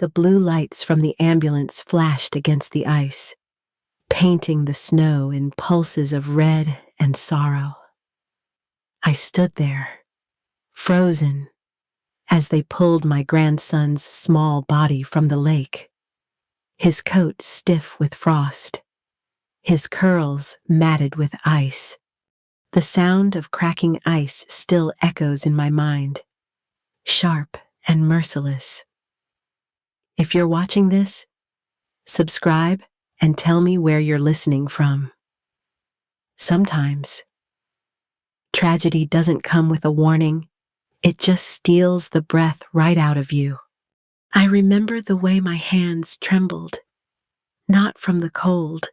the blue lights from the ambulance flashed against the ice, painting the snow in pulses of red and sorrow. I stood there, frozen, as they pulled my grandson's small body from the lake, his coat stiff with frost, his curls matted with ice. The sound of cracking ice still echoes in my mind, sharp and merciless. If you're watching this, subscribe and tell me where you're listening from. Sometimes, tragedy doesn't come with a warning, it just steals the breath right out of you. I remember the way my hands trembled, not from the cold,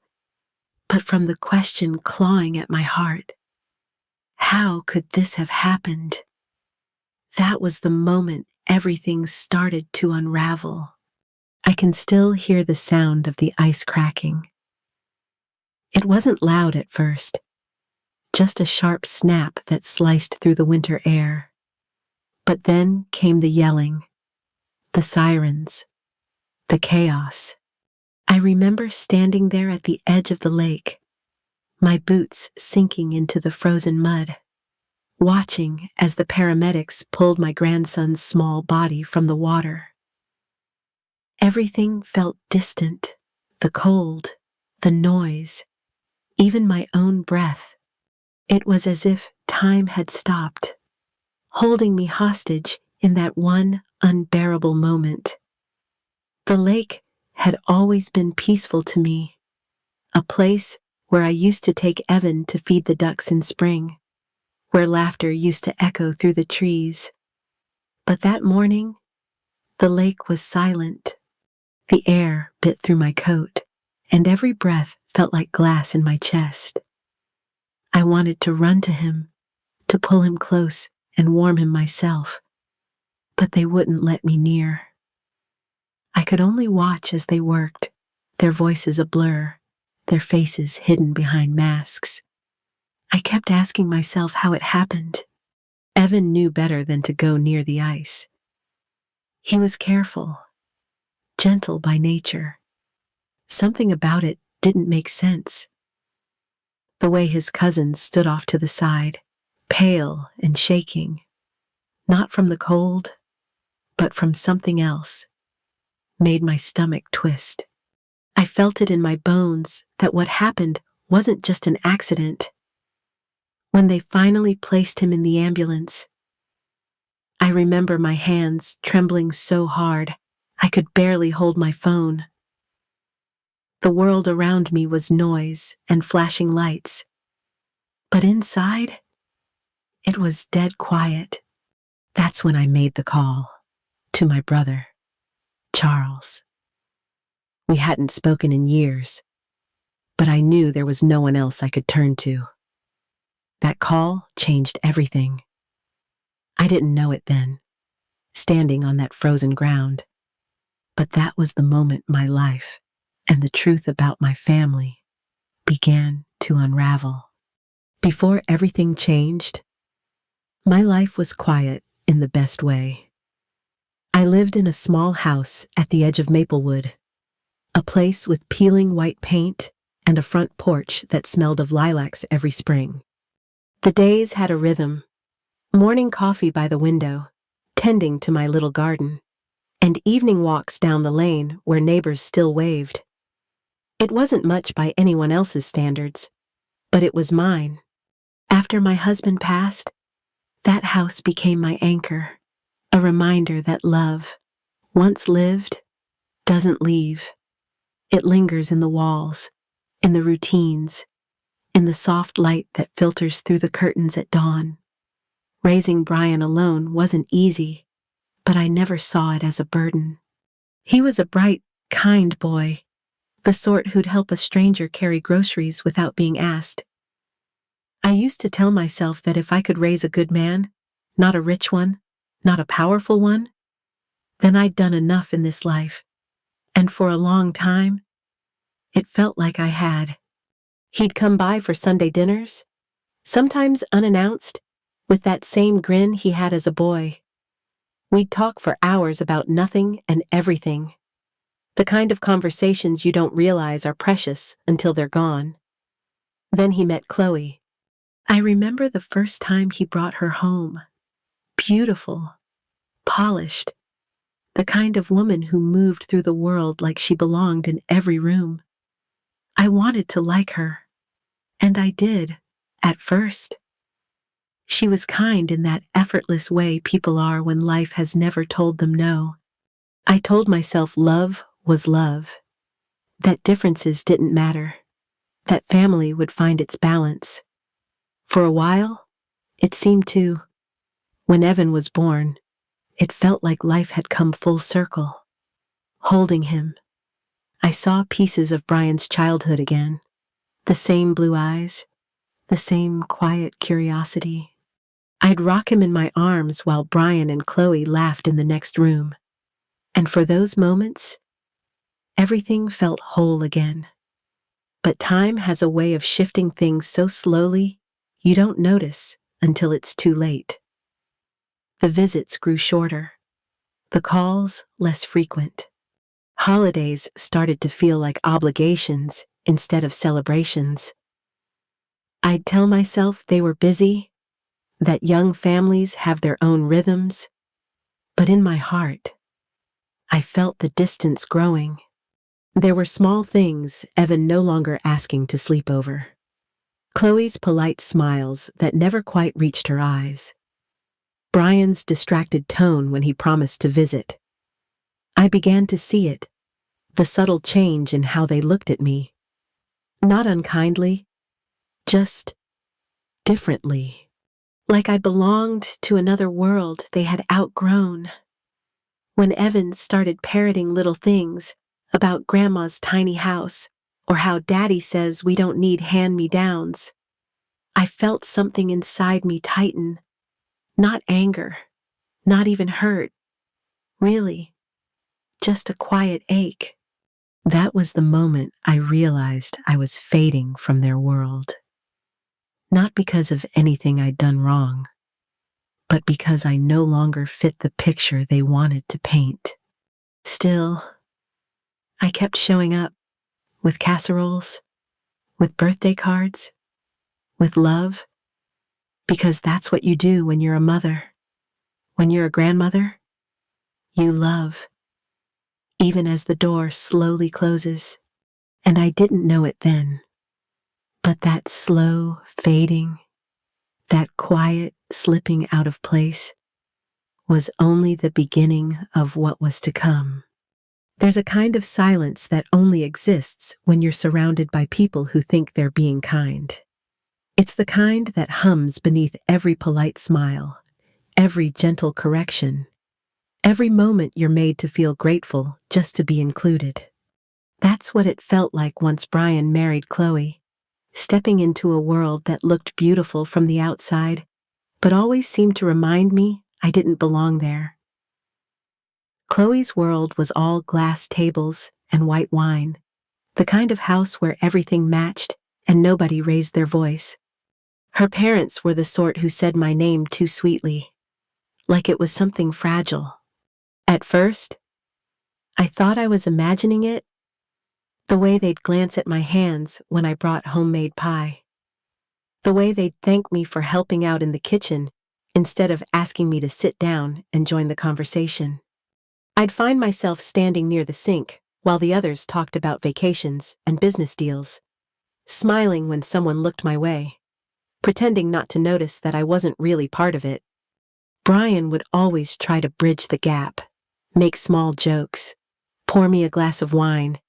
but from the question clawing at my heart. How could this have happened? That was the moment everything started to unravel. I can still hear the sound of the ice cracking. It wasn't loud at first, just a sharp snap that sliced through the winter air. But then came the yelling, the sirens, the chaos. I remember standing there at the edge of the lake, my boots sinking into the frozen mud, watching as the paramedics pulled my grandson's small body from the water. Everything felt distant, the cold, the noise, even my own breath. It was as if time had stopped, holding me hostage in that one unbearable moment. The lake had always been peaceful to me, a place where I used to take Evan to feed the ducks in spring, where laughter used to echo through the trees. But that morning, the lake was silent. The air bit through my coat, and every breath felt like glass in my chest. I wanted to run to him, to pull him close and warm him myself, but they wouldn't let me near. I could only watch as they worked, their voices a blur, their faces hidden behind masks. I kept asking myself how it happened. Evan knew better than to go near the ice. He was careful, gentle by nature. Something about it didn't make sense. The way his cousins stood off to the side, pale and shaking, not from the cold, but from something else, made my stomach twist. I felt it in my bones that what happened wasn't just an accident. When they finally placed him in the ambulance, I remember my hands trembling so hard I could barely hold my phone. The world around me was noise and flashing lights, but inside, it was dead quiet. That's when I made the call to my brother, Charles. We hadn't spoken in years, but I knew there was no one else I could turn to. That call changed everything. I didn't know it then, standing on that frozen ground, but that was the moment my life and the truth about my family began to unravel. Before everything changed, my life was quiet in the best way. I lived in a small house at the edge of Maplewood, a place with peeling white paint and a front porch that smelled of lilacs every spring. The days had a rhythm, morning coffee by the window, tending to my little garden, and evening walks down the lane where neighbors still waved. It wasn't much by anyone else's standards, but it was mine. After my husband passed, that house became my anchor, a reminder that love, once lived, doesn't leave. It lingers in the walls, in the routines, in the soft light that filters through the curtains at dawn. Raising Brian alone wasn't easy, but I never saw it as a burden. He was a bright, kind boy, the sort who'd help a stranger carry groceries without being asked. I used to tell myself that if I could raise a good man, not a rich one, not a powerful one, then I'd done enough in this life. And for a long time, it felt like I had. He'd come by for Sunday dinners, sometimes unannounced, with that same grin he had as a boy. We'd talk for hours about nothing and everything, The kind of conversations you don't realize are precious until they're gone. Then he met Chloe. I remember the first time he brought her home. Beautiful, polished, the kind of woman who moved through the world like she belonged in every room. I wanted to like her, and I did, at first. She was kind in that effortless way people are when life has never told them no. I told myself love was love, that differences didn't matter, that family would find its balance. For a while, it seemed to. When Evan was born, it felt like life had come full circle. Holding him, I saw pieces of Brian's childhood again. The same blue eyes, the same quiet curiosity. I'd rock him in my arms while Brian and Chloe laughed in the next room. And for those moments, everything felt whole again. But time has a way of shifting things so slowly, you don't notice until it's too late. The visits grew shorter, the calls less frequent. Holidays started to feel like obligations instead of celebrations. I'd tell myself they were busy, that young families have their own rhythms, but in my heart, I felt the distance growing. There were small things Evan no longer asking to sleep over. Chloe's polite smiles that never quite reached her eyes. Brian's distracted tone when he promised to visit. I began to see it, the subtle change in how they looked at me. Not unkindly, just differently. Like I belonged to another world they had outgrown. When Evan started parroting little things about Grandma's tiny house or how Daddy says we don't need hand-me-downs, I felt something inside me tighten. Not anger, not even hurt. Really, just a quiet ache. That was the moment I realized I was fading from their world. Not because of anything I'd done wrong, but because I no longer fit the picture they wanted to paint. Still, I kept showing up with casseroles, with birthday cards, with love, because that's what you do when you're a mother. When you're a grandmother, you love, even as the door slowly closes. And I didn't know it then, but that slow fading, that quiet slipping out of place, was only the beginning of what was to come. There's a kind of silence that only exists when you're surrounded by people who think they're being kind. It's the kind that hums beneath every polite smile, every gentle correction, every moment you're made to feel grateful just to be included. That's what it felt like once Brian married Chloe, stepping into a world that looked beautiful from the outside, but always seemed to remind me I didn't belong there. Chloe's world was all glass tables and white wine, the kind of house where everything matched and nobody raised their voice. Her parents were the sort who said my name too sweetly, like it was something fragile. At first, I thought I was imagining it, the way they'd glance at my hands when I brought homemade pie, the way they'd thank me for helping out in the kitchen instead of asking me to sit down and join the conversation. I'd find myself standing near the sink while the others talked about vacations and business deals, smiling when someone looked my way, pretending not to notice that I wasn't really part of it. Brian would always try to bridge the gap, make small jokes, pour me a glass of wine,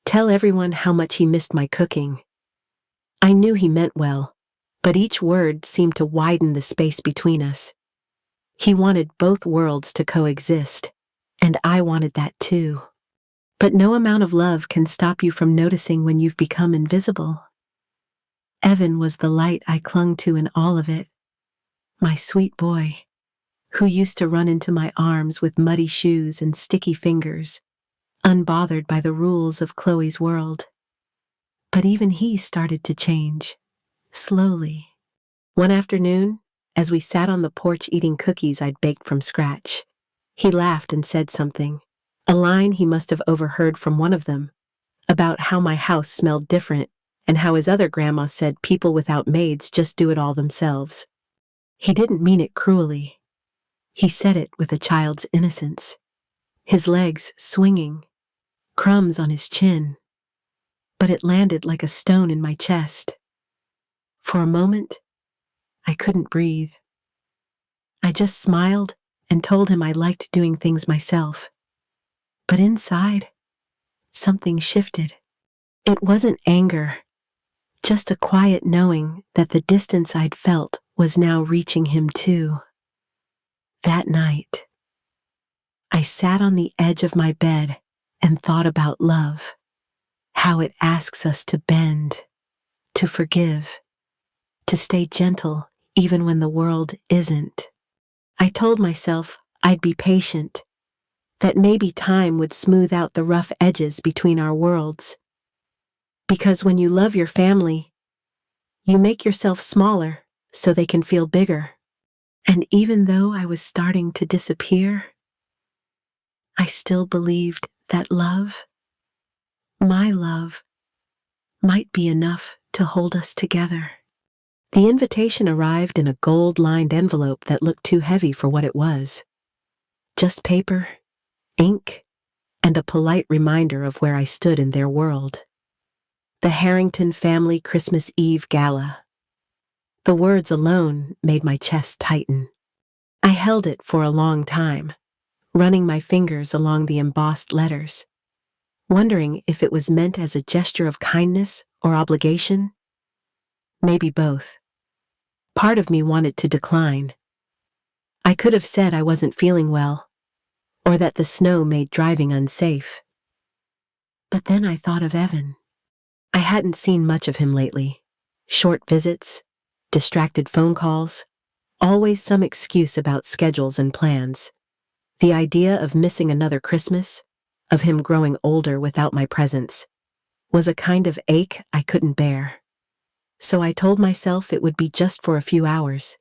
tell everyone how much he missed my cooking. I knew he meant well, but each word seemed to widen the space between us. He wanted both worlds to coexist, and I wanted that too. But no amount of love can stop you from noticing when you've become invisible. Evan was the light I clung to in all of it, my sweet boy, who used to run into my arms with muddy shoes and sticky fingers, unbothered by the rules of Chloe's world. But even he started to change, slowly. One afternoon, as we sat on the porch eating cookies I'd baked from scratch, he laughed and said something, A line he must have overheard from one of them, about how my house smelled different and how his other grandma said people without maids just do it all themselves. He didn't mean it cruelly. He said it with a child's innocence, his legs swinging, crumbs on his chin. But it landed like a stone in my chest. For a moment, I couldn't breathe. I just smiled and told him I liked doing things myself. But inside, something shifted. It wasn't anger, just a quiet knowing that the distance I'd felt was now reaching him too. That night, I sat on the edge of my bed and thought about love, how it asks us to bend, to forgive, to stay gentle even when the world isn't. I told myself I'd be patient, that maybe time would smooth out the rough edges between our worlds. Because when you love your family, you make yourself smaller so they can feel bigger. And even though I was starting to disappear, I still believed that love, my love, might be enough to hold us together. The invitation arrived in a gold-lined envelope that looked too heavy for what it was. Just paper, ink, and a polite reminder of where I stood in their world. The Harrington Family Christmas Eve Gala. The words alone made my chest tighten. I held it for a long time, running my fingers along the embossed letters, wondering if it was meant as a gesture of kindness or obligation. Maybe both. Part of me wanted to decline. I could have said I wasn't feeling well, or that the snow made driving unsafe. But then I thought of Evan. I hadn't seen much of him lately. Short visits, distracted phone calls, always some excuse about schedules and plans. The idea of missing another Christmas, of him growing older without my presence, was a kind of ache I couldn't bear. So I told myself it would be just for a few hours.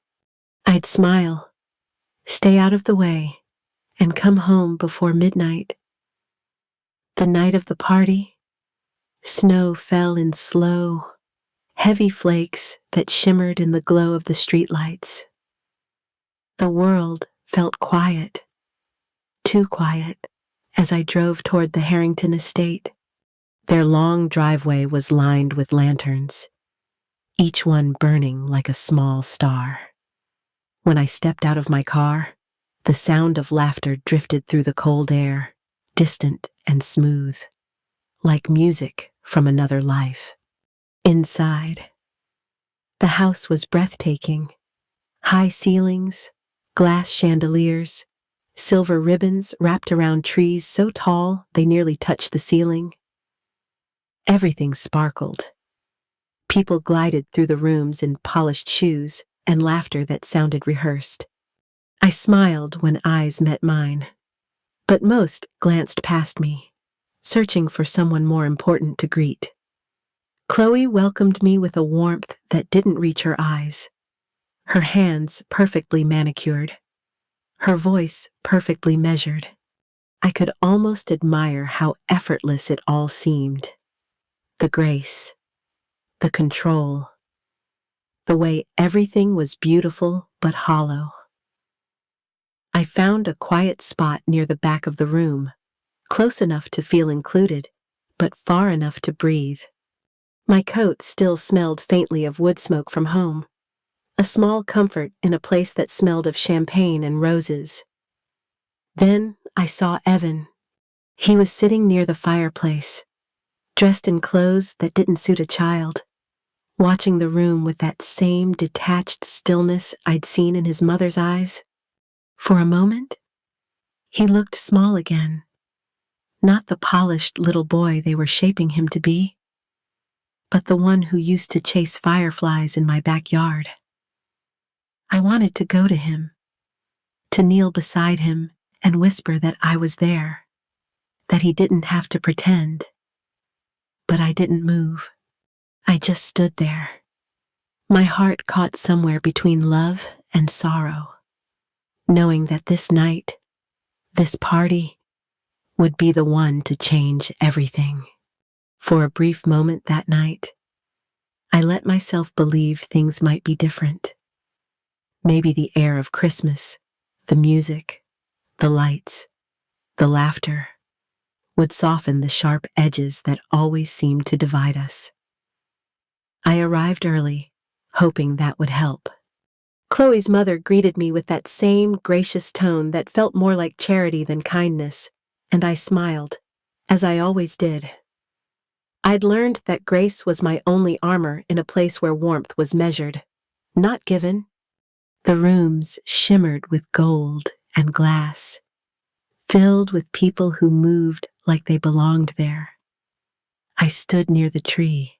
I'd smile, stay out of the way, and come home before midnight. The night of the party, snow fell in slow, heavy flakes that shimmered in the glow of the streetlights. The world felt quiet, too quiet, as I drove toward the Harrington estate. Their long driveway was lined with lanterns, each one burning like a small star. When I stepped out of my car, the sound of laughter drifted through the cold air, distant and smooth, like music from another life. Inside, the house was breathtaking. High ceilings, glass chandeliers, silver ribbons wrapped around trees so tall they nearly touched the ceiling. Everything sparkled. People glided through the rooms in polished shoes and laughter that sounded rehearsed. I smiled when eyes met mine, but most glanced past me, searching for someone more important to greet. Chloe welcomed me with a warmth that didn't reach her eyes, her hands perfectly manicured, her voice perfectly measured. I could almost admire how effortless it all seemed. The grace, the control, the way everything was beautiful but hollow. I found a quiet spot near the back of the room, close enough to feel included, but far enough to breathe. My coat still smelled faintly of wood smoke from home, a small comfort in a place that smelled of champagne and roses. Then I saw Evan. He was sitting near the fireplace, dressed in clothes that didn't suit a child, watching the room with that same detached stillness I'd seen in his mother's eyes. For a moment, he looked small again, not the polished little boy they were shaping him to be, but the one who used to chase fireflies in my backyard. I wanted to go to him, to kneel beside him and whisper that I was there, that he didn't have to pretend. But I didn't move. I just stood there, my heart caught somewhere between love and sorrow, knowing that this night, this party, would be the one to change everything. For a brief moment that night, I let myself believe things might be different. Maybe the air of Christmas, the music, the lights, the laughter would soften the sharp edges that always seemed to divide us. I arrived early, hoping that would help. Chloe's mother greeted me with that same gracious tone that felt more like charity than kindness, and I smiled, as I always did. I'd learned that grace was my only armor in a place where warmth was measured, not given. The rooms shimmered with gold and glass, filled with people who moved like they belonged there. I stood near the tree,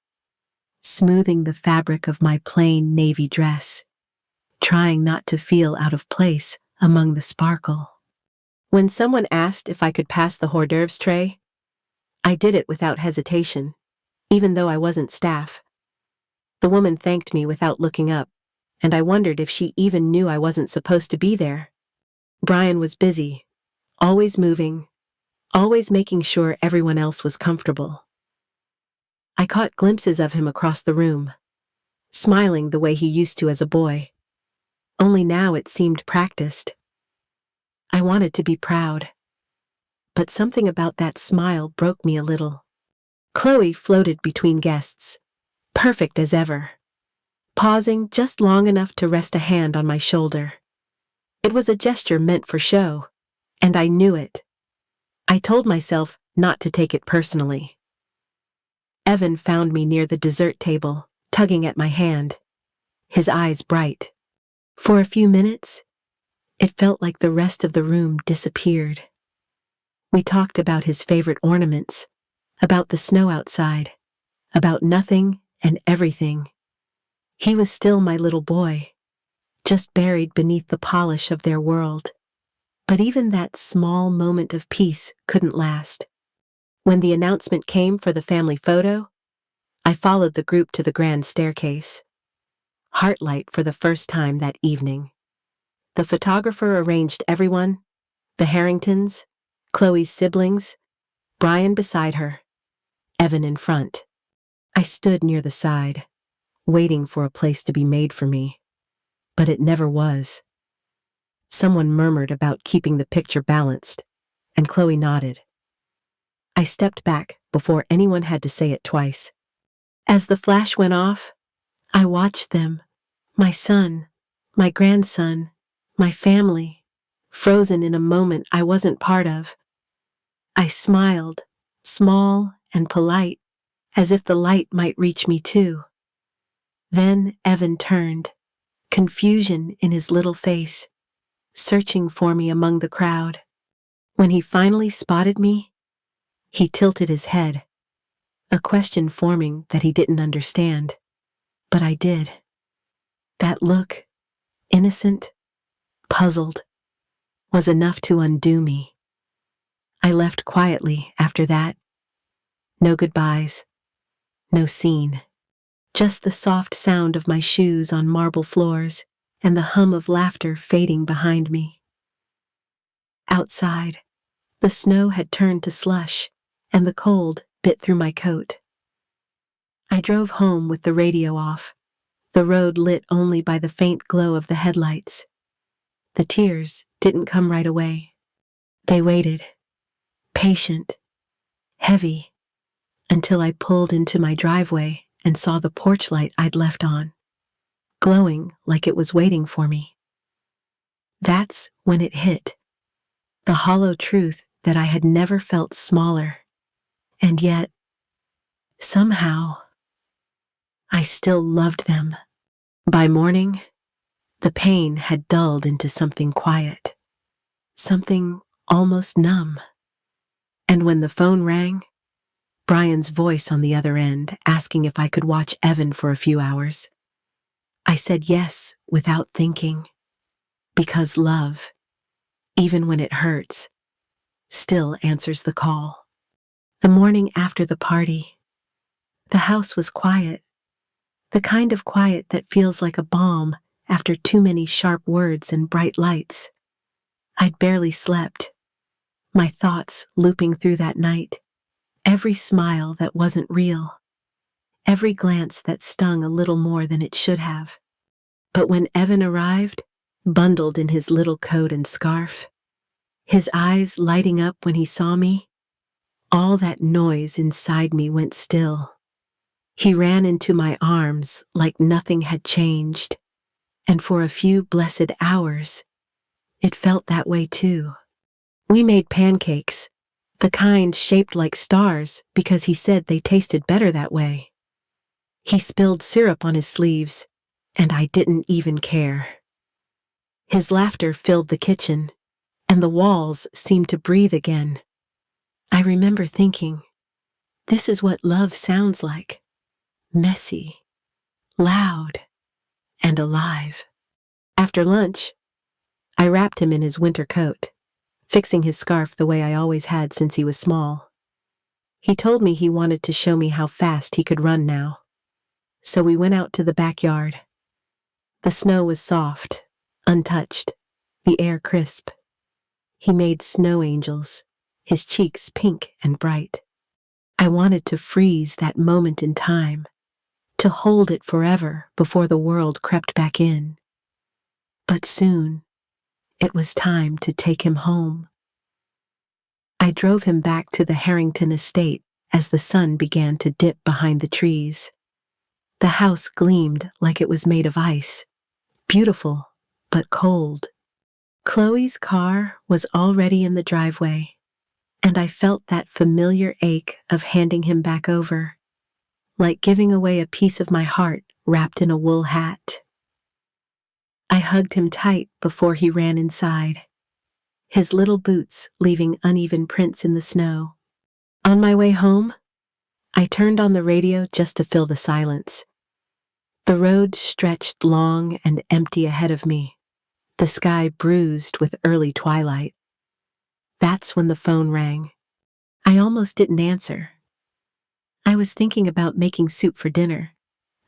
smoothing the fabric of my plain navy dress, trying not to feel out of place among the sparkle. When someone asked if I could pass the hors d'oeuvres tray, I did it without hesitation, even though I wasn't staff. The woman thanked me without looking up, and I wondered if she even knew I wasn't supposed to be there. Brian was busy, always moving, always making sure everyone else was comfortable. I caught glimpses of him across the room, smiling the way he used to as a boy. Only now it seemed practiced. I wanted to be proud, but something about that smile broke me a little. Chloe floated between guests, perfect as ever, pausing just long enough to rest a hand on my shoulder. It was a gesture meant for show, and I knew it. I told myself not to take it personally. Evan found me near the dessert table, tugging at my hand, his eyes bright. For a few minutes, it felt like the rest of the room disappeared. We talked about his favorite ornaments, about the snow outside, about nothing and everything. He was still my little boy, just buried beneath the polish of their world. But even that small moment of peace couldn't last. When the announcement came for the family photo, I followed the group to the grand staircase. Heartlight for the first time that evening. The photographer arranged everyone, the Harringtons, Chloe's siblings, Brian beside her, Evan in front. I stood near the side, waiting for a place to be made for me, but it never was. Someone murmured about keeping the picture balanced, and Chloe nodded. I stepped back before anyone had to say it twice. As the flash went off, I watched them, my son, my grandson, my family, frozen in a moment I wasn't part of. I smiled, small and polite, as if the light might reach me too. Then Evan turned, confusion in his little face, searching for me among the crowd. When he finally spotted me, he tilted his head, a question forming that he didn't understand. But I did. That look, innocent, puzzled, was enough to undo me. I left quietly after that. No goodbyes, no scene. Just the soft sound of my shoes on marble floors and the hum of laughter fading behind me. Outside, the snow had turned to slush, and the cold bit through my coat. I drove home with the radio off, the road lit only by the faint glow of the headlights. The tears didn't come right away. They waited, patient, heavy, until I pulled into my driveway and saw the porch light I'd left on, glowing like it was waiting for me. That's when it hit, the hollow truth that I had never felt smaller, and yet, somehow, I still loved them. By morning, the pain had dulled into something quiet, something almost numb. And when the phone rang, Brian's voice on the other end asking if I could watch Evan for a few hours, I said yes without thinking, because love, even when it hurts, still answers the call. The morning after the party, the house was quiet, the kind of quiet that feels like a balm after too many sharp words and bright lights. I'd barely slept, my thoughts looping through that night, every smile that wasn't real, every glance that stung a little more than it should have. But when Evan arrived, bundled in his little coat and scarf, his eyes lighting up when he saw me, all that noise inside me went still. He ran into my arms like nothing had changed, and for a few blessed hours, it felt that way too. We made pancakes, the kind shaped like stars because he said they tasted better that way. He spilled syrup on his sleeves, and I didn't even care. His laughter filled the kitchen, and the walls seemed to breathe again. I remember thinking, this is what love sounds like. Messy, loud, and alive. After lunch, I wrapped him in his winter coat, fixing his scarf the way I always had since he was small. He told me he wanted to show me how fast he could run now. So we went out to the backyard. The snow was soft, untouched, the air crisp. He made snow angels, his cheeks pink and bright. I wanted to freeze that moment in time, to hold it forever before the world crept back in. But soon, it was time to take him home. I drove him back to the Harrington estate as the sun began to dip behind the trees. The house gleamed like it was made of ice, beautiful but cold. Chloe's car was already in the driveway, and I felt that familiar ache of handing him back over, like giving away a piece of my heart wrapped in a wool hat. I hugged him tight before he ran inside, his little boots leaving uneven prints in the snow. On my way home, I turned on the radio just to fill the silence. The road stretched long and empty ahead of me, the sky bruised with early twilight. That's when the phone rang. I almost didn't answer. I was thinking about making soup for dinner,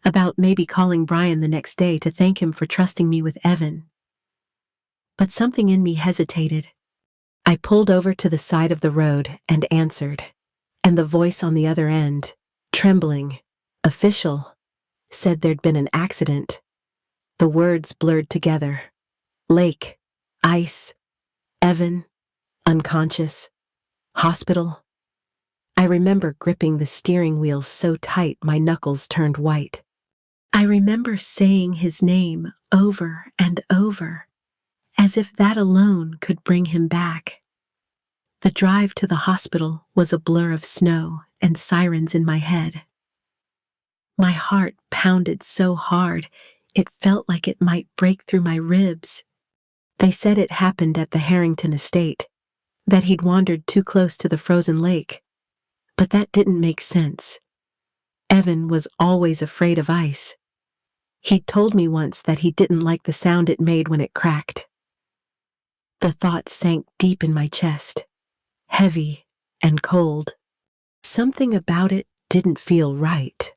about maybe calling Brian the next day to thank him for trusting me with Evan. But something in me hesitated. I pulled over to the side of the road and answered, and the voice on the other end, trembling, official, said there'd been an accident. The words blurred together. Lake, ice, Evan, unconscious, hospital. I remember gripping the steering wheel so tight my knuckles turned white. I remember saying his name over and over, as if that alone could bring him back. The drive to the hospital was a blur of snow and sirens in my head. My heart pounded so hard, it felt like it might break through my ribs. They said it happened at the Harrington estate, that he'd wandered too close to the frozen lake. But that didn't make sense. Evan was always afraid of ice. He'd told me once that he didn't like the sound it made when it cracked. The thought sank deep in my chest, heavy and cold. Something about it didn't feel right.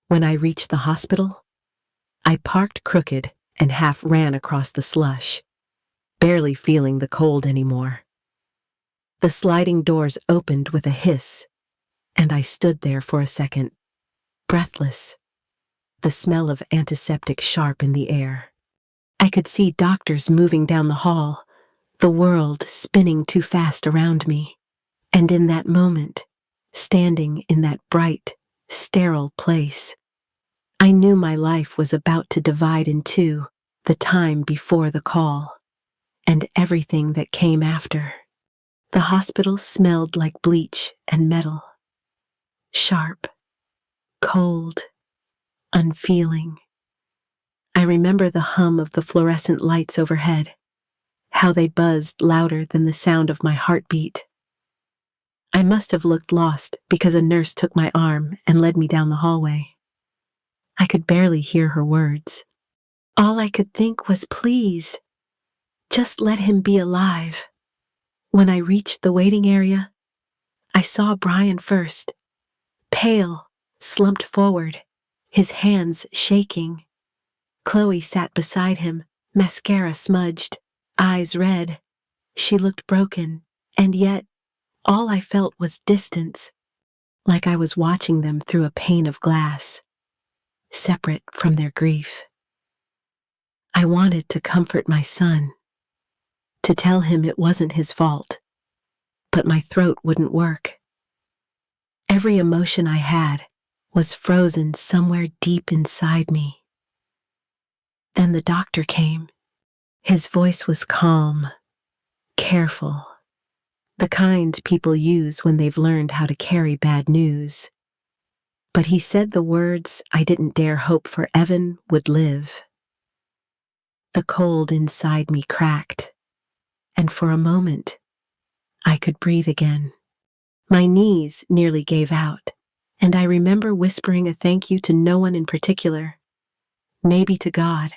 When I reached the hospital, I parked crooked and half ran across the slush, barely feeling the cold anymore. The sliding doors opened with a hiss, and I stood there for a second, breathless, the smell of antiseptic sharp in the air. I could see doctors moving down the hall, the world spinning too fast around me. And in that moment, standing in that bright, sterile place, I knew my life was about to divide in two, the time before the call, and everything that came after. The hospital smelled like bleach and metal. Sharp, cold, unfeeling. I remember the hum of the fluorescent lights overhead, how they buzzed louder than the sound of my heartbeat. I must have looked lost because a nurse took my arm and led me down the hallway. I could barely hear her words. All I could think was, please, just let him be alive. When I reached the waiting area, I saw Brian first, pale, slumped forward, his hands shaking. Chloe sat beside him, mascara smudged, eyes red. She looked broken And yet, all I felt was distance, like I was watching them through a pane of glass, separate from their grief. I wanted to comfort my son, to tell him it wasn't his fault, but my throat wouldn't work. Every emotion I had was frozen somewhere deep inside me. Then the doctor came. His voice was calm, careful, the kind people use when they've learned how to carry bad news. But he said the words I didn't dare hope for Evan would live. The cold inside me cracked, and for a moment, I could breathe again. My knees nearly gave out, and I remember whispering a thank you to no one in particular. Maybe to God,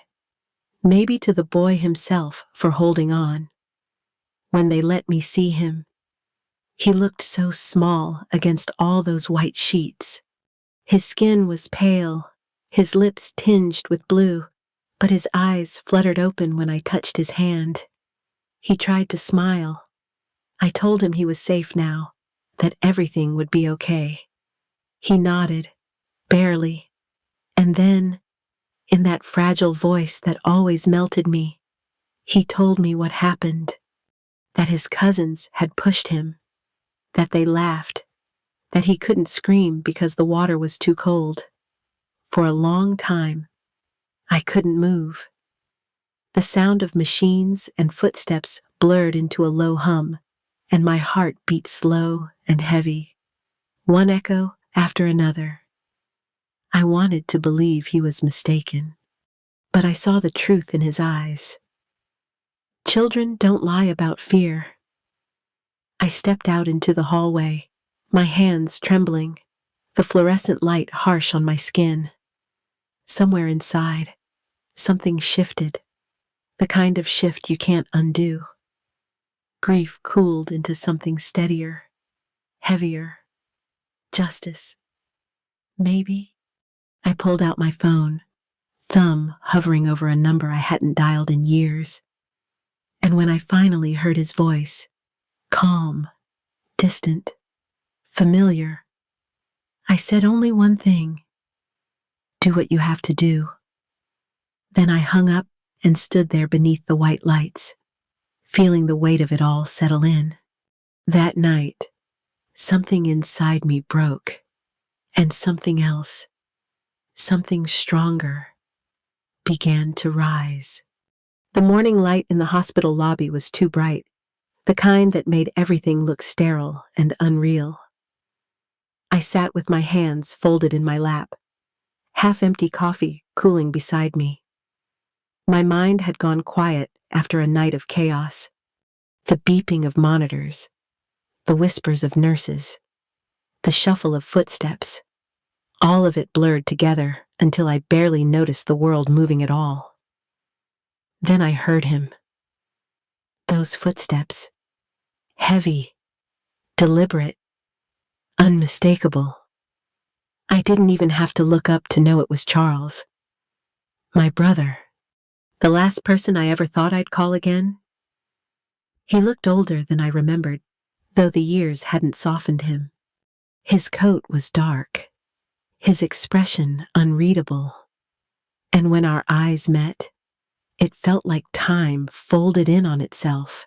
maybe to the boy himself for holding on. When they let me see him, he looked so small against all those white sheets. His skin was pale, his lips tinged with blue, but his eyes fluttered open when I touched his hand. He tried to smile. I told him he was safe now, that everything would be okay. He nodded, barely, and then, in that fragile voice that always melted me, he told me what happened, that his cousins had pushed him, that they laughed, that he couldn't scream because the water was too cold. For a long time, I couldn't move. The sound of machines and footsteps blurred into a low hum, and my heart beat slow and heavy, one echo after another. I wanted to believe he was mistaken, but I saw the truth in his eyes. Children don't lie about fear. I stepped out into the hallway, my hands trembling, the fluorescent light harsh on my skin. Somewhere inside, something shifted, the kind of shift you can't undo. Grief cooled into something steadier, heavier. Justice. Maybe. I pulled out my phone, thumb hovering over a number I hadn't dialed in years. And when I finally heard his voice, calm, distant, familiar, I said only one thing: do what you have to do. Then I hung up and stood there beneath the white lights, feeling the weight of it all settle in. That night, something inside me broke, and something else, something stronger, began to rise. The morning light in the hospital lobby was too bright, the kind that made everything look sterile and unreal. I sat with my hands folded in my lap, half-empty coffee cooling beside me. My mind had gone quiet after a night of chaos. The beeping of monitors, the whispers of nurses, the shuffle of footsteps, all of it blurred together until I barely noticed the world moving at all. Then I heard him. Those footsteps, heavy, deliberate, unmistakable. I didn't even have to look up to know it was Charles. My brother. The last person I ever thought I'd call again. He looked older than I remembered, though the years hadn't softened him. His coat was dark, his expression unreadable, and when our eyes met, it felt like time folded in on itself.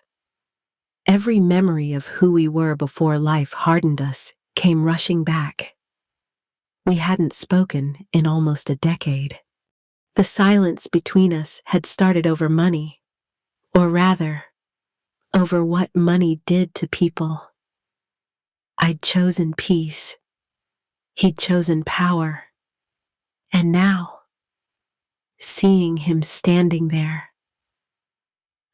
Every memory of who we were before life hardened us came rushing back. We hadn't spoken in almost a decade. The silence between us had started over money, or rather, over what money did to people. I'd chosen peace. He'd chosen power. And now, seeing him standing there,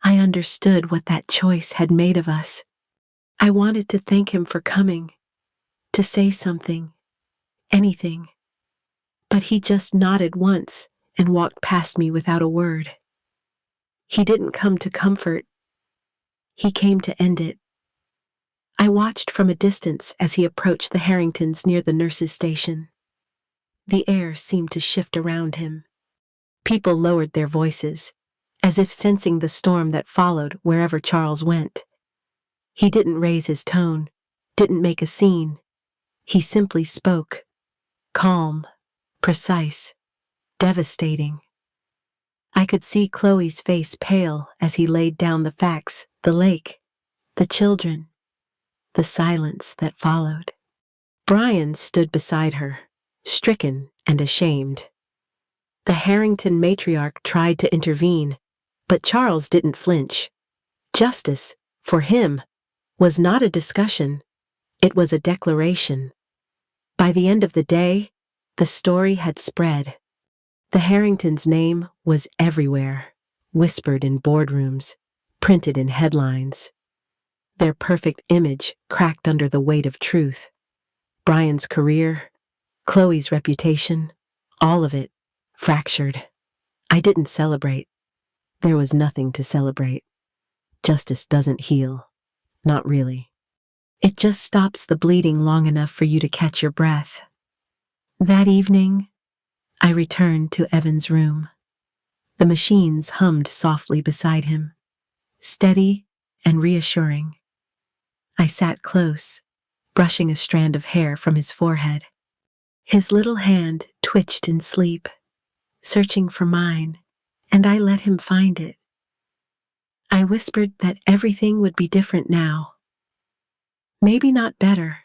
I understood what that choice had made of us. I wanted to thank him for coming, to say something, anything. But he just nodded once and walked past me without a word. He didn't come to comfort. He came to end it. I watched from a distance as he approached the Harringtons near the nurses' station. The air seemed to shift around him. People lowered their voices, as if sensing the storm that followed wherever Charles went. He didn't raise his tone, didn't make a scene. He simply spoke. Calm, precise, devastating. I could see Chloe's face pale as he laid down the facts, the lake, the children, the silence that followed. Brian stood beside her, stricken and ashamed. The Harrington matriarch tried to intervene, but Charles didn't flinch. Justice, for him, was not a discussion, it was a declaration. By the end of the day, the story had spread. The Harringtons' name was everywhere, whispered in boardrooms, printed in headlines. Their perfect image cracked under the weight of truth. Brian's career, Chloe's reputation, all of it fractured. I didn't celebrate. There was nothing to celebrate. Justice doesn't heal. Not really. It just stops the bleeding long enough for you to catch your breath. That evening, I returned to Evan's room. The machines hummed softly beside him, steady and reassuring. I sat close, brushing a strand of hair from his forehead. His little hand twitched in sleep, searching for mine, and I let him find it. I whispered that everything would be different now. Maybe not better,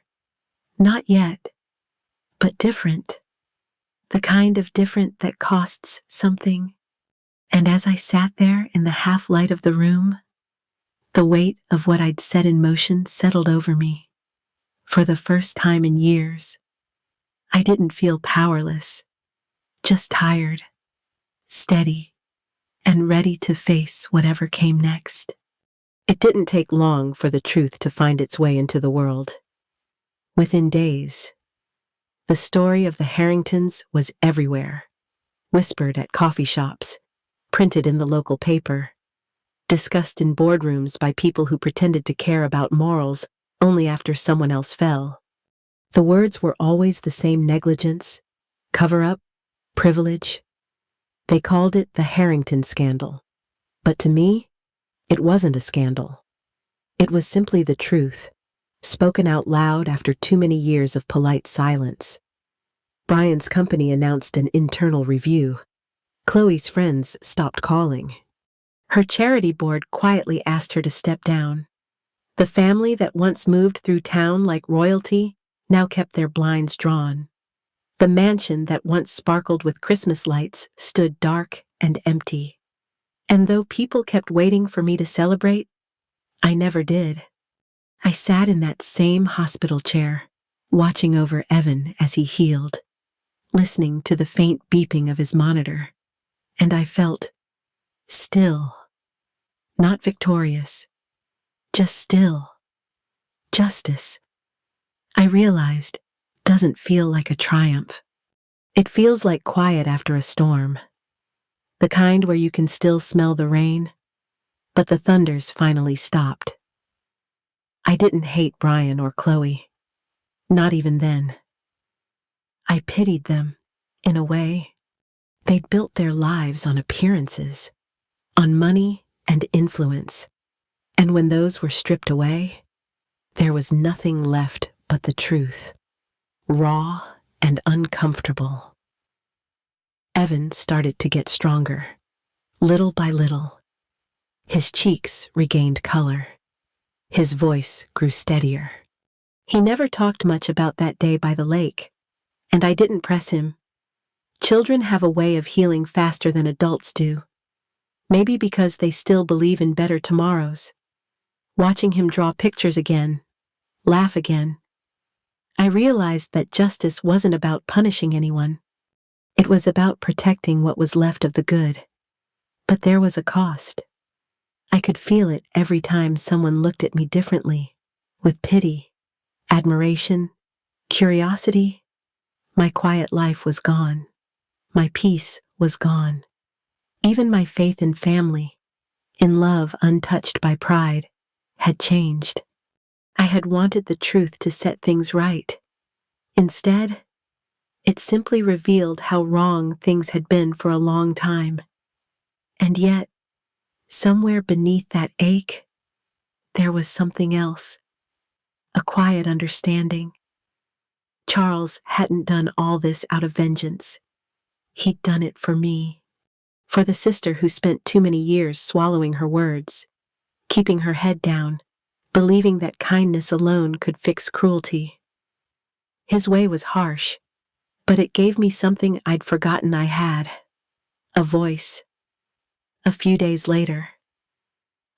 not yet, but different. The kind of different that costs something. And as I sat there in the half-light of the room, the weight of what I'd set in motion settled over me. For the first time in years, I didn't feel powerless, just tired, steady, and ready to face whatever came next. It didn't take long for the truth to find its way into the world. Within days, the story of the Harringtons was everywhere, whispered at coffee shops, printed in the local paper, discussed in boardrooms by people who pretended to care about morals only after someone else fell. The words were always the same: negligence, cover-up, privilege. They called it the Harrington scandal. But to me, it wasn't a scandal. It was simply the truth, spoken out loud after too many years of polite silence. Brian's company announced an internal review. Chloe's friends stopped calling. Her charity board quietly asked her to step down. The family that once moved through town like royalty now kept their blinds drawn. The mansion that once sparkled with Christmas lights stood dark and empty. And though people kept waiting for me to celebrate, I never did. I sat in that same hospital chair, watching over Evan as he healed, listening to the faint beeping of his monitor, and I felt still, not victorious, just still. Justice, I realized, doesn't feel like a triumph. It feels like quiet after a storm. The kind where you can still smell the rain, but the thunders finally stopped. I didn't hate Brian or Chloe, not even then. I pitied them, in a way. They'd built their lives on appearances, on money and influence, and when those were stripped away, there was nothing left but the truth, raw and uncomfortable. Evan started to get stronger, little by little. His cheeks regained color. His voice grew steadier. He never talked much about that day by the lake, and I didn't press him. Children have a way of healing faster than adults do. Maybe because they still believe in better tomorrows. Watching him draw pictures again, laugh again, I realized that justice wasn't about punishing anyone. It was about protecting what was left of the good. But there was a cost. I could feel it every time someone looked at me differently, with pity, admiration, curiosity. My quiet life was gone. My peace was gone. Even my faith in family, in love untouched by pride, had changed. I had wanted the truth to set things right. Instead, it simply revealed how wrong things had been for a long time. And yet, somewhere beneath that ache, there was something else, a quiet understanding. Charles hadn't done all this out of vengeance. He'd done it for me, for the sister who spent too many years swallowing her words, keeping her head down, believing that kindness alone could fix cruelty. His way was harsh, but it gave me something I'd forgotten I had, a voice. A few days later,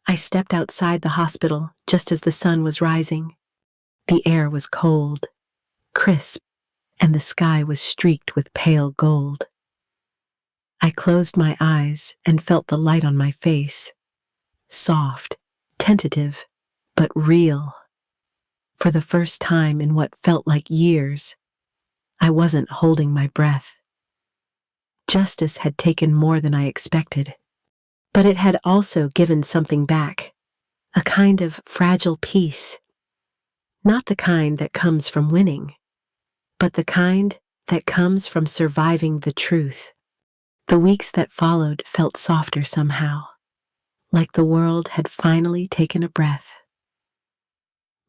I stepped outside the hospital just as the sun was rising. The air was cold, crisp, and the sky was streaked with pale gold. I closed my eyes and felt the light on my face, soft, tentative, but real. For the first time in what felt like years, I wasn't holding my breath. Justice had taken more than I expected, but it had also given something back, a kind of fragile peace. Not the kind that comes from winning, but the kind that comes from surviving the truth. The weeks that followed felt softer somehow, like the world had finally taken a breath.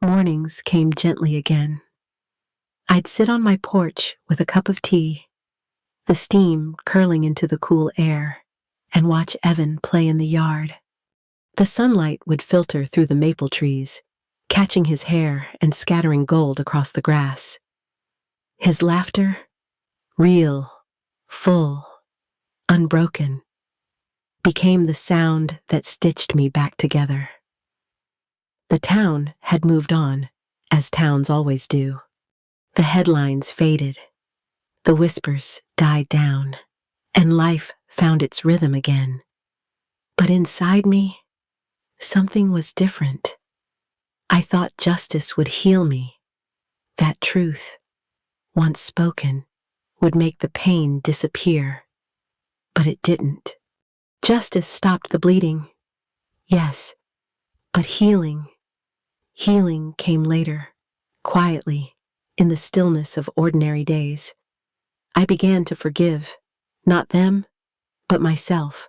Mornings came gently again. I'd sit on my porch with a cup of tea, the steam curling into the cool air, and watch Evan play in the yard. The sunlight would filter through the maple trees, catching his hair and scattering gold across the grass. His laughter, real, full, unbroken, became the sound that stitched me back together. The town had moved on, as towns always do. The headlines faded, the whispers died down, and life found its rhythm again. But inside me, something was different. I thought justice would heal me, that truth, once spoken, would make the pain disappear. But it didn't. Justice stopped the bleeding, yes, but healing came later, quietly, in the stillness of ordinary days. I began to forgive, not them, but myself,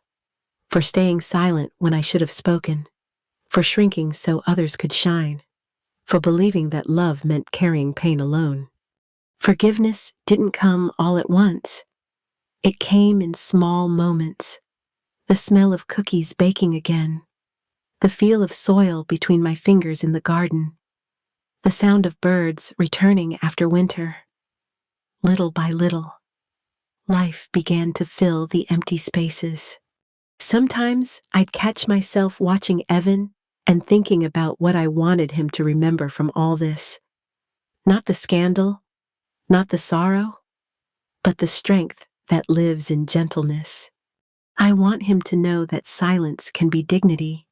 for staying silent when I should have spoken, for shrinking so others could shine, for believing that love meant carrying pain alone. Forgiveness didn't come all at once. It came in small moments. The smell of cookies baking again, the feel of soil between my fingers in the garden, the sound of birds returning after winter. Little by little, life began to fill the empty spaces. Sometimes I'd catch myself watching Evan and thinking about what I wanted him to remember from all this. Not the scandal, not the sorrow, but the strength that lives in gentleness. I want him to know that silence can be dignity,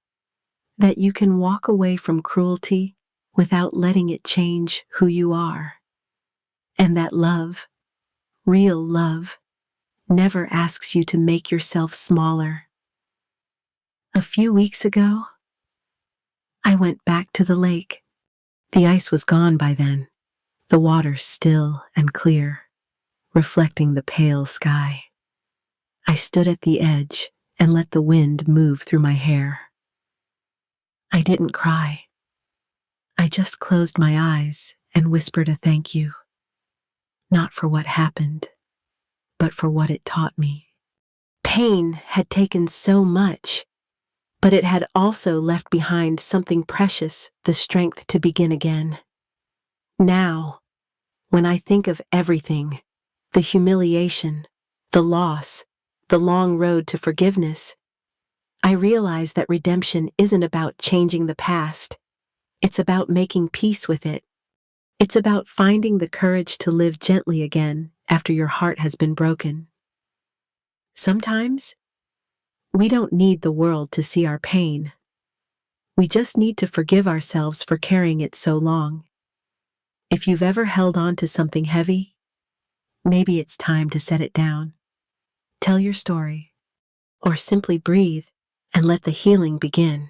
that you can walk away from cruelty without letting it change who you are, and that love, real love, never asks you to make yourself smaller. A few weeks ago, I went back to the lake. The ice was gone by then, the water still and clear, reflecting the pale sky. I stood at the edge and let the wind move through my hair. I didn't cry. I just closed my eyes and whispered a thank you, not for what happened, but for what it taught me. Pain had taken so much, but it had also left behind something precious, the strength to begin again. Now, when I think of everything, the humiliation, the loss, the long road to forgiveness, I realize that redemption isn't about changing the past. It's about making peace with it. It's about finding the courage to live gently again after your heart has been broken. Sometimes, we don't need the world to see our pain. We just need to forgive ourselves for carrying it so long. If you've ever held on to something heavy, maybe it's time to set it down. Tell your story, or simply breathe and let the healing begin.